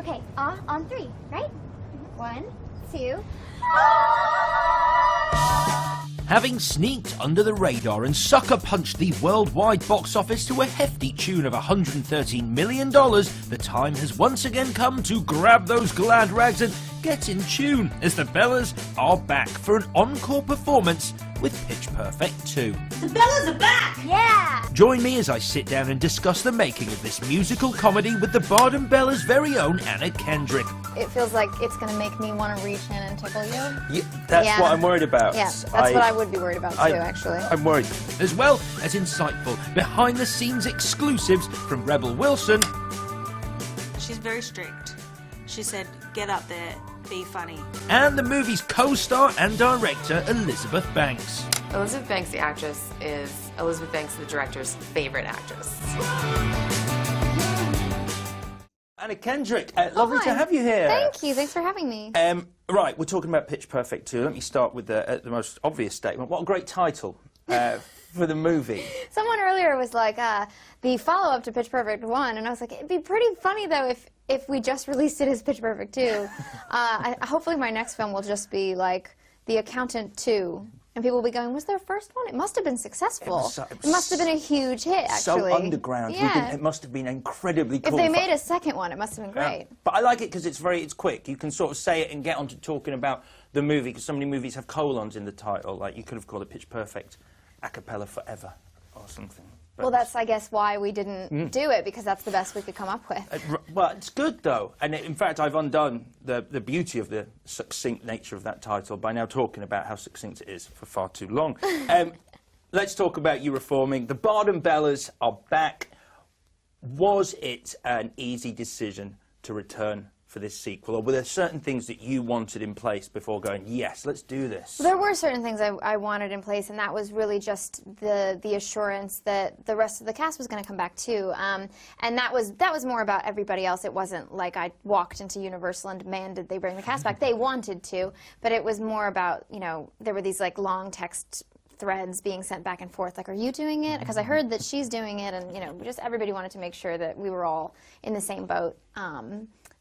Okay, on three, right? 1, 2. Having sneaked under the radar and sucker punched the worldwide box office to a hefty tune of $113 million, the time has once again come to grab those glad rags and get in tune as the Bellas are back for an encore performance with Pitch Perfect 2. The Bellas are back! Yeah! Join me as I sit down and discuss the making of this musical comedy with the Bard and Bella's very own Anna Kendrick. It feels like it's going to make me want to reach in and tickle you. Yeah, that's what I'm worried about. Yeah, that's what I would be worried about too, actually. I'm worried. As well as insightful behind-the-scenes exclusives from Rebel Wilson. She's very strict. She said, get up there, be funny. And the movie's co-star and director, Elizabeth Banks. Elizabeth Banks, the actress, is Elizabeth Banks, the director's favorite actress. Anna Kendrick, lovely to have you here. Thank you. Thanks for having me. Right, we're talking about Pitch Perfect 2. Let me start with the most obvious statement. What a great title for the movie. Someone earlier was like, the follow-up to Pitch Perfect 1, and I was like, it'd be pretty funny, though, if we just released it as Pitch Perfect 2. Hopefully my next film will just be like The Accountant 2. And people will be going, was their first one? It must have been successful. It must have been a huge hit, actually. So underground. Yeah. It must have been incredibly cool. If they made a second one, it must have been great. Yeah. But I like it because it's quick. You can sort of say it and get on to talking about the movie, because so many movies have colons in the title. Like, you could have called it Pitch Perfect A Cappella Forever or something. But well, that's, I guess, why we didn't do it, because that's the best we could come up with. Well, it's good, though. And in fact, I've undone the beauty of the succinct nature of that title by now talking about how succinct it is for far too long. Let's talk about you reforming. The Bard and Bellas are back. Was it an easy decision to return for this sequel, or were there certain things that you wanted in place before going, yes, let's do this? There were certain things I wanted in place, and that was really just the assurance that the rest of the cast was going to come back too. And that was more about everybody else. It wasn't like I walked into Universal and demanded they bring the cast back. They wanted to, but it was more about, you know, there were these like long text threads being sent back and forth, like, are you doing it? Because I heard that she's doing it, and, you know, just everybody wanted to make sure that we were all in the same boat.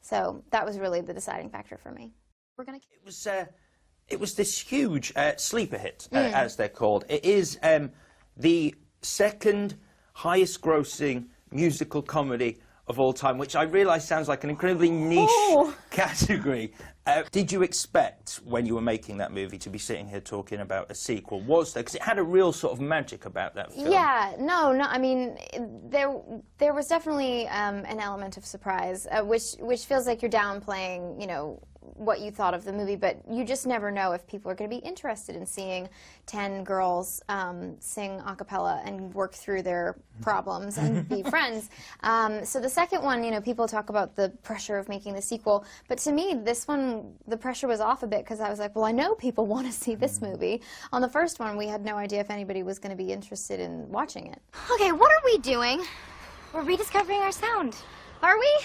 So that was really the deciding factor for me. It was this huge sleeper hit, as they're called. It is the second highest grossing musical comedy of all time, which I realise sounds like an incredibly niche category. Did you expect, when you were making that movie, to be sitting here talking about a sequel? Was there? Because it had a real sort of magic about that film. Yeah, no, I mean, there was definitely an element of surprise, which feels like you're downplaying, you know, what you thought of the movie, but you just never know if people are going to be interested in seeing 10 girls sing a cappella and work through their problems and be friends. So the second one, you know, people talk about the pressure of making the sequel, but to me, this one, the pressure was off a bit, because I was like, well, I know people want to see this movie. On the first one, we had no idea if anybody was going to be interested in watching it. Okay, what are we doing? We're rediscovering our sound. Are we?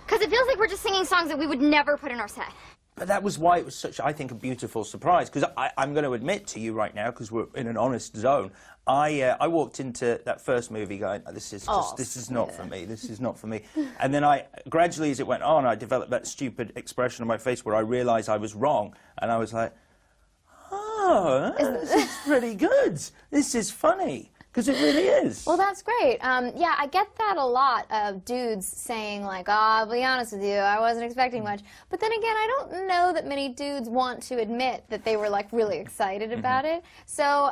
Because it feels like we're just singing songs that we would never put in our set. But that was why it was such, I think, a beautiful surprise. Because I'm going to admit to you right now, because we're in an honest zone, I walked into that first movie going, this is not for me. This is not for me. And then gradually, as it went on, I developed that stupid expression on my face where I realised I was wrong, and I was like, oh, this is pretty good. This is funny. Because it really is. Well, that's great. Yeah, I get that a lot of dudes saying, like, I'll be honest with you, I wasn't expecting much. But then again, I don't know that many dudes want to admit that they were, like, really excited about it. So,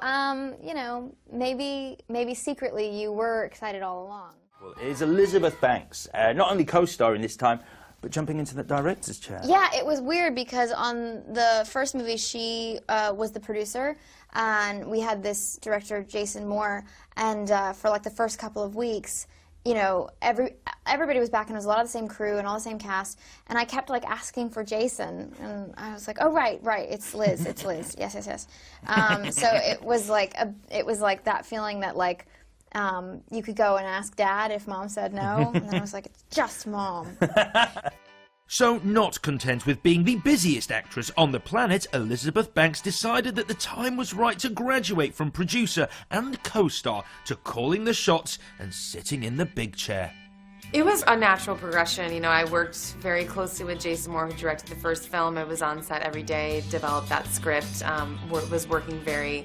you know, maybe secretly you were excited all along. Well, it is Elizabeth Banks, not only co-starring this time, but jumping into the director's chair. Yeah, it was weird because on the first movie, she was the producer, and we had this director, Jason Moore, and for like the first couple of weeks, you know, everybody was back, and it was a lot of the same crew and all the same cast, and I kept like asking for Jason, and I was like, oh right, it's Liz, it's Liz, yes. So it was like that feeling that like you could go and ask Dad if Mom said no, and then I was like, it's just Mom. So, not content with being the busiest actress on the planet, Elizabeth Banks decided that the time was right to graduate from producer and co-star to calling the shots and sitting in the big chair. It was a natural progression. You know, I worked very closely with Jason Moore, who directed the first film. I was on set every day, developed that script, was working very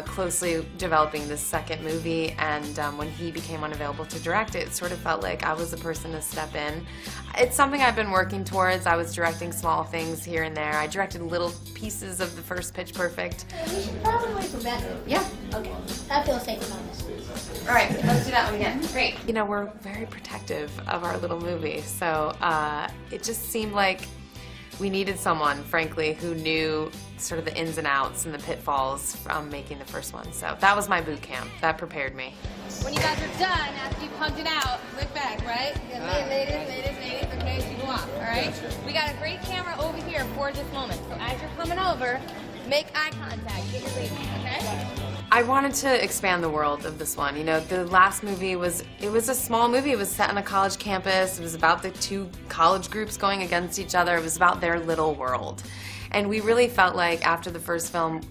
closely developing this second movie, and when he became unavailable to direct it sort of felt like I was the person to step in. It's something I've been working towards. I was directing small things here and there. I directed little pieces of the first Pitch Perfect. We should probably wait for Beth. Yeah. Okay. I feel safe on this. All right, let's do that one again. Great. You know, we're very protective of our little movie, so it just seemed like we needed someone, frankly, who knew sort of the ins and outs and the pitfalls from making the first one. So that was my boot camp. That prepared me. When you guys are done, after you pumped it out, look back, right? Ladies, okay, so you go off, all right? We got a great camera over here for this moment. So as you're coming over, make eye contact, get your ladies, okay? I wanted to expand the world of this one. You know, the last movie was a small movie. It was set on a college campus. It was about the two college groups going against each other. It was about their little world. And we really felt like after the first film,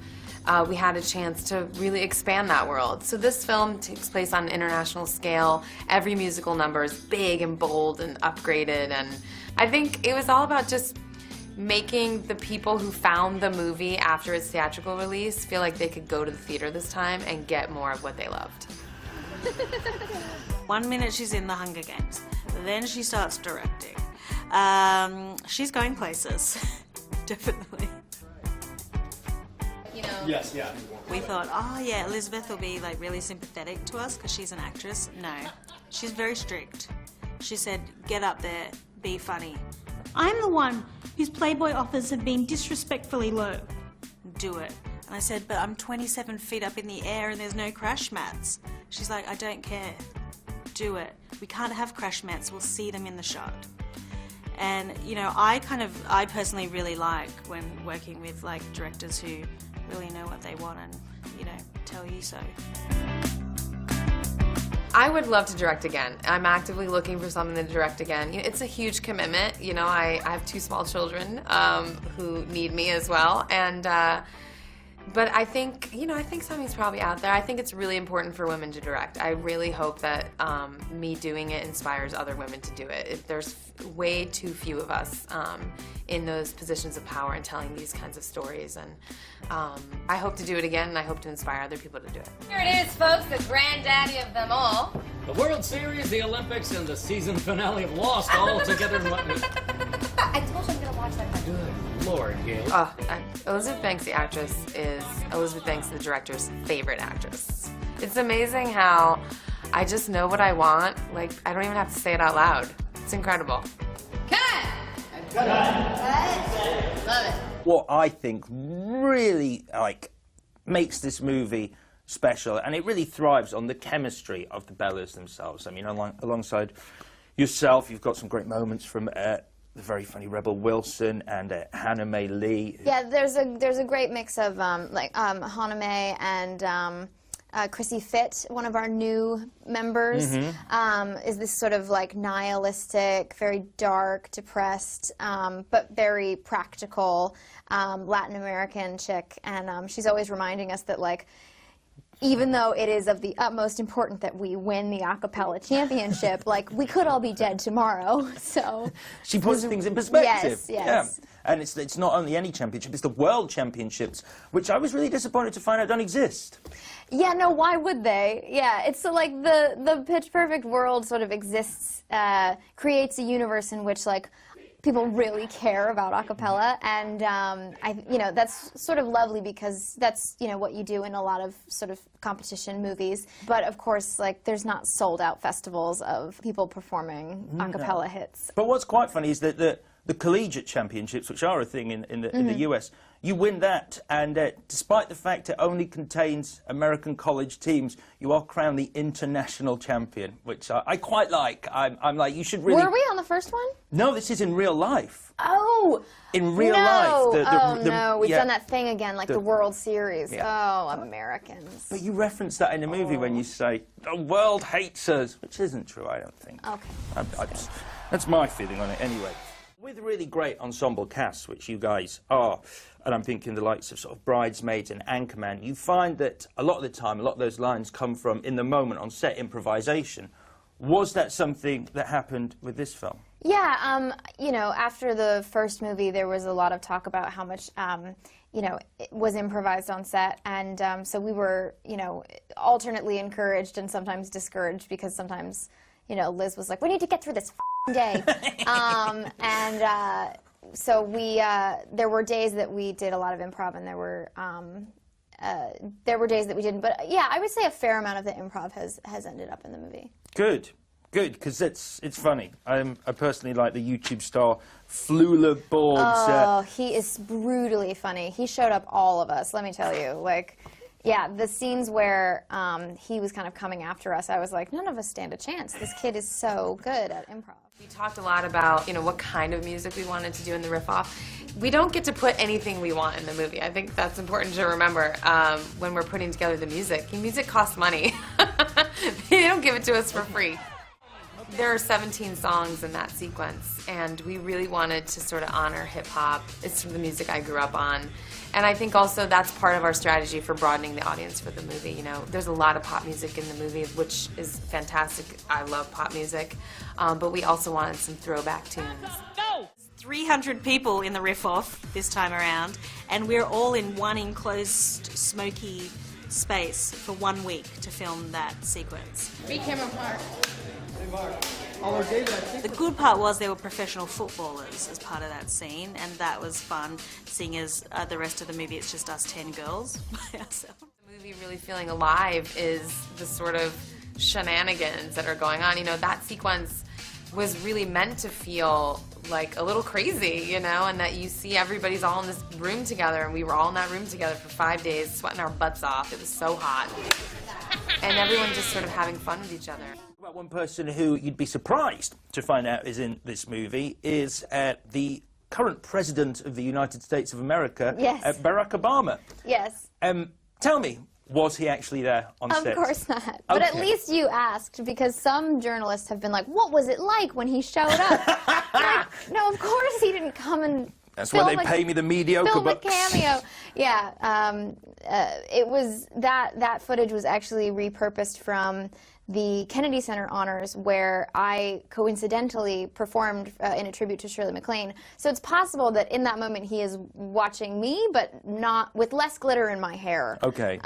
we had a chance to really expand that world. So this film takes place on an international scale. Every musical number is big and bold and upgraded. And I think it was all about just making the people who found the movie after its theatrical release feel like they could go to the theater this time and get more of what they loved. 1 minute she's in the Hunger Games, then she starts directing. She's going places, definitely. You know, Yes, yeah. We thought, oh yeah, Elizabeth will be like really sympathetic to us because she's an actress. No, she's very strict. She said, get up there, be funny. I'm the one whose Playboy offers have been disrespectfully low. Do it. And I said, but I'm 27 feet up in the air and there's no crash mats. She's like, I don't care. Do it. We can't have crash mats. We'll see them in the shot. And, you know, I personally really like when working with, like, directors who really know what they want and, you know, tell you so. I would love to direct again. I'm actively looking for something to direct again. You know, it's a huge commitment. You know, I have two small children who need me as well, and but I think, you know, I think something's probably out there. I think it's really important for women to direct. I really hope that me doing it inspires other women to do it. There's way too few of us in those positions of power and telling these kinds of stories, and I hope to do it again, and I hope to inspire other people to do it. here it is, folks, the granddaddy of them all. The World Series, the Olympics, and the season finale of Lost all together in one. I told you I'm gonna watch that. Good Lord, Gail. Elizabeth Banks, the actress, is Elizabeth Banks, the director's favorite actress. It's amazing how I just know what I want. Like, I don't even have to say it out loud. It's incredible. Cut! Love it. What I think really makes this movie special, and it really thrives on the chemistry of the Bellas themselves. I mean, alongside yourself, you've got some great moments from the very funny Rebel Wilson and Hannah Mae Lee. Yeah, there's a great mix of Hannah Mae and Chrissy Fitt, one of our new members, is this sort of like nihilistic, very dark, depressed, but very practical Latin American chick, and she's always reminding us that, like, even though it is of the utmost importance that we win the a cappella championship, like, we could all be dead tomorrow, so... She puts things in perspective. Yes, yes. Yeah. And it's not only any championship, it's the World Championships, which I was really disappointed to find out don't exist. Yeah, no, why would they? Yeah, it's so, like, the Pitch Perfect world sort of exists, creates a universe in which, like, people really care about a cappella, and you know, that's sort of lovely because that's, you know, what you do in a lot of sort of competition movies. But of course, like, there's not sold out festivals of people performing a cappella hits. But what's quite funny is that the collegiate championships, which are a thing in the US, you win that, and despite the fact it only contains American college teams, you are crowned the international champion, which I quite like. I'm like, you should really... Were we on the first one? No, this is in real life. Oh! In real no. life. No, we've yeah. done that thing again, like the World Series. Yeah. Oh, Americans. But you reference that in the movie when you say, the world hates us, which isn't true, I don't think. Okay. That's my feeling on it anyway. With really great ensemble casts, which you guys are, and I'm thinking the likes of sort of Bridesmaids and Anchorman, you find that a lot of the time, a lot of those lines come from, in the moment, on set improvisation. Was that something that happened with this film? Yeah, you know, after the first movie, there was a lot of talk about how much, you know, it was improvised on set, and so we were, you know, alternately encouraged and sometimes discouraged, because sometimes, you know, Liz was like, we need to get through this day. So we, there were days that we did a lot of improv, and there were days that we didn't. But yeah, I would say a fair amount of the improv has ended up in the movie. Good. Good, because it's funny. I personally like the YouTube star Flula Borg's. Oh, he is brutally funny. He showed up all of us, let me tell you. Like, yeah, the scenes where he was kind of coming after us, I was like, none of us stand a chance. This kid is so good at improv. We talked a lot about, you know, what kind of music we wanted to do in the riff-off. We don't get to put anything we want in the movie. I think that's important to remember when we're putting together the music. Music costs money. They don't give it to us for free. There are 17 songs in that sequence, and we really wanted to sort of honor hip-hop. It's the music I grew up on. And I think also that's part of our strategy for broadening the audience for the movie. You know, there's a lot of pop music in the movie, which is fantastic. I love pop music. But we also wanted some throwback tunes. 300 people in the riff-off this time around, and we're all in one enclosed, smoky space for 1 week to film that sequence. Be camera apart. The good part was there were professional footballers as part of that scene, and that was fun, seeing as the rest of the movie it's just us 10 girls by ourselves. The movie really feeling alive is the sort of shenanigans that are going on. You know, that sequence was really meant to feel like a little crazy, you know, and that you see everybody's all in this room together, and we were all in that room together for 5 days, sweating our butts off. It was so hot. And everyone just sort of having fun with each other. Well, one person who you'd be surprised to find out is in this movie is the current President of the United States of America, Yes. Barack Obama. Yes. Tell me, was he actually there on set? Of course not. But at least you asked, because some journalists have been like, what was it like when he showed up? Like, no, of course he didn't come and That's why they pay me the mediocre film bucks. a cameo. Yeah, it was, that footage was actually repurposed from the Kennedy Center honors, where I coincidentally performed in a tribute to Shirley MacLaine. So it's possible that in that moment he is watching me, but not with less glitter in my hair. Okay.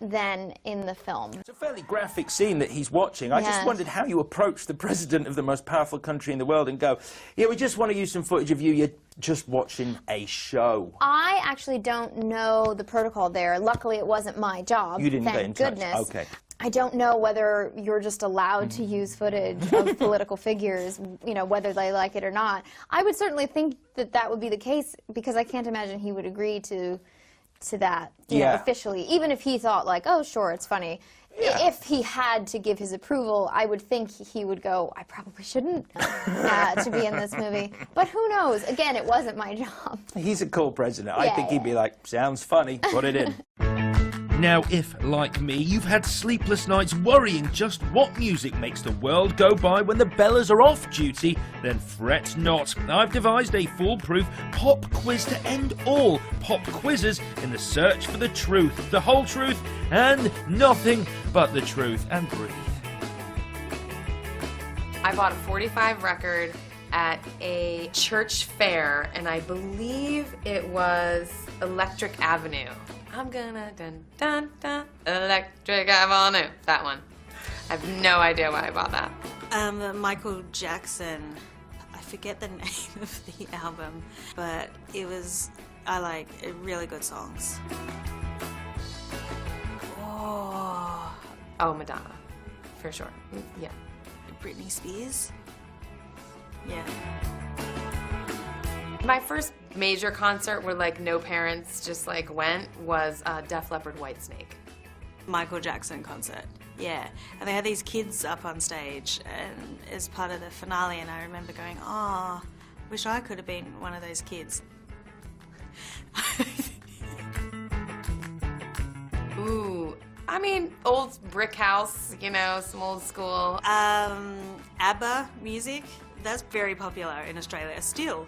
Than in the film. It's a fairly graphic scene that he's watching. I just wondered how you approach the president of the most powerful country in the world and go, yeah, we just want to use some footage of you. You're just watching a show. I actually don't know the protocol there. Luckily, it wasn't my job. You didn't get in touch. Goodness. Okay. I don't know whether you're just allowed to use footage of political figures, you know, whether they like it or not. I would certainly think that that would be the case, because I can't imagine he would agree to that, you know, officially, even if he thought like, oh, sure, it's funny. Yeah. If he had to give his approval, I would think he would go, I probably shouldn't to be in this movie. But who knows? Again, it wasn't my job. He's a cool president. I think he'd be like, sounds funny, put it in. Now, if, like me, you've had sleepless nights worrying just what music makes the world go by when the Bellas are off duty, then fret not. I've devised a foolproof pop quiz to end all pop quizzes in the search for the truth, the whole truth, and nothing but the truth. And breathe. I bought a 45 record at a church fair, and I believe it was Electric Avenue. I'm gonna dun dun dun Electric Avenue. That one. I have no idea why I bought that. Michael Jackson. I forget the name of the album, but it was, I like really good songs. Oh, Madonna, for sure. Yeah. Britney Spears. Yeah. My first major concert where like no parents just like went was Def Leppard Whitesnake. Michael Jackson concert, yeah. And they had these kids up on stage and as part of the finale, and I remember going, oh, wish I could have been one of those kids. Ooh, I mean, old brick house, you know, some old school. ABBA music, that's very popular in Australia still.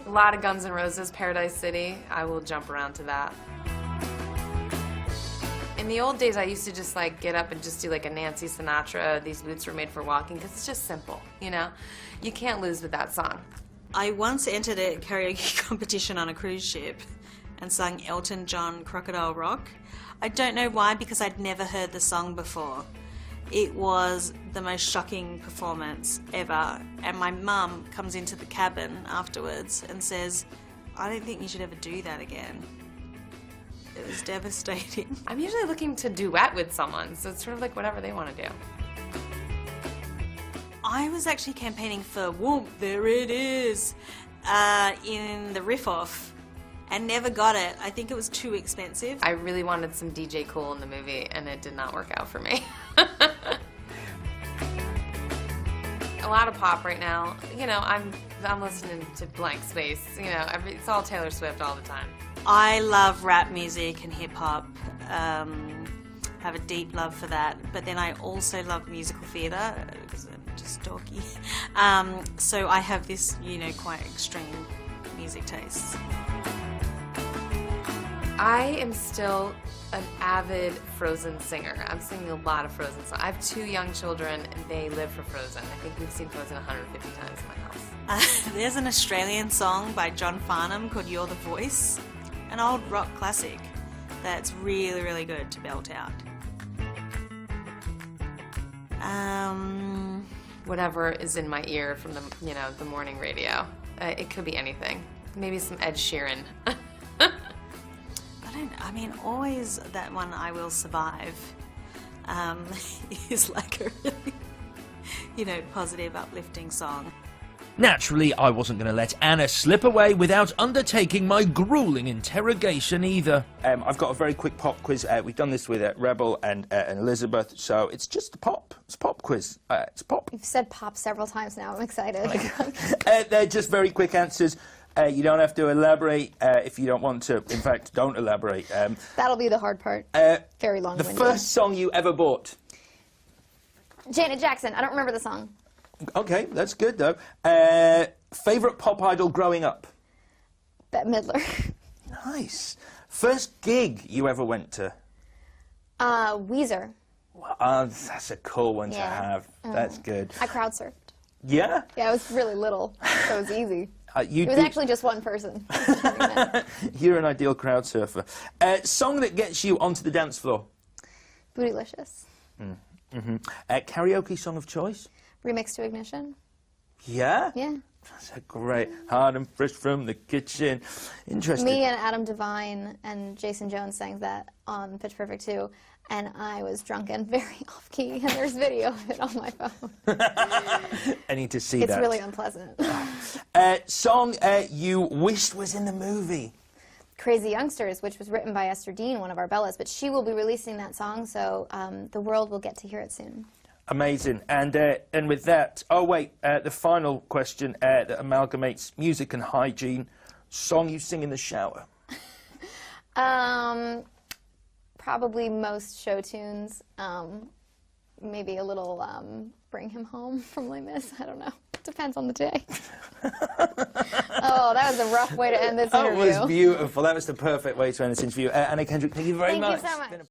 A lot of Guns N' Roses, Paradise City. I will jump around to that. In In the old days, I used to just like get up and just do like a Nancy Sinatra, These Boots Were Made for Walking, because it's just simple, you know? You can't lose with that song. I once entered a karaoke competition on a cruise ship and sung Elton John Crocodile Rock. I don't know why, because I'd never heard the song before. It was the most shocking performance ever, and my mum comes into the cabin afterwards and says, I don't think you should ever do that again. It was devastating. I'm usually looking to duet with someone, so it's sort of like whatever they want to do. I was actually campaigning for Whoop, There It Is in the riff-off and never got it. I think it was too expensive. I really wanted some DJ Cool in the movie, and it did not work out for me. A lot of pop right now. You know, I'm listening to Blank Space. You know, it's all Taylor Swift all the time. I love rap music and hip-hop. Have a deep love for that. But then I also love musical theatre, because I'm just dorky. So I have this, you know, quite extreme music tastes. I am still an avid Frozen singer. I'm singing a lot of Frozen songs. I have 2 young children, and they live for Frozen. I think we've seen Frozen 150 times in my house. There's an Australian song by John Farnham called You're the Voice, an old rock classic that's really, really good to belt out. Whatever is in my ear from the, you know, the morning radio. It could be anything. Maybe some Ed Sheeran. I mean, always that one, I Will Survive, is like a really, you know, positive, uplifting song. Naturally, I wasn't going to let Anna slip away without undertaking my grueling interrogation either. I've got a very quick pop quiz. We've done this with Rebel and Elizabeth, so it's just a pop. It's a pop quiz. It's pop. You've said pop several times now. I'm excited. They're just very quick answers. You don't have to elaborate if you don't want to. In fact, don't elaborate. That'll be the hard part. Very long-winded. The first song you ever bought? Janet Jackson. I don't remember the song. Okay, that's good, though. Favourite pop idol growing up? Bette Midler. Nice. First gig you ever went to? Weezer. Well, that's a cool one to have. That's good. I crowd surfed. Yeah? Yeah, I was really little, so it was easy. It was actually just one person. You're an ideal crowd surfer. Song that gets you onto the dance floor? Bootylicious. Karaoke song of choice? Remix to Ignition. Yeah? Yeah. That's a great. Hot and fresh from the kitchen. Interesting. Me and Adam Devine and Jason Jones sang that on Pitch Perfect 2, and I was drunk and very off-key, and there's video of it on my phone. I need to see that. It's really unpleasant. Song you wished was in the movie? Crazy Youngsters, which was written by Esther Dean, one of our Bellas, but she will be releasing that song, so the world will get to hear it soon. Amazing. And with that, oh wait, the final question that amalgamates music and hygiene. Song you sing in the shower? Probably most show tunes. Maybe a little Bring Him Home from Les Mis. I don't know. Depends on the day. Oh, that was a rough way to end this interview. That was beautiful. That was the perfect way to end this interview. Anna Kendrick, thank you very much. Thank you so much.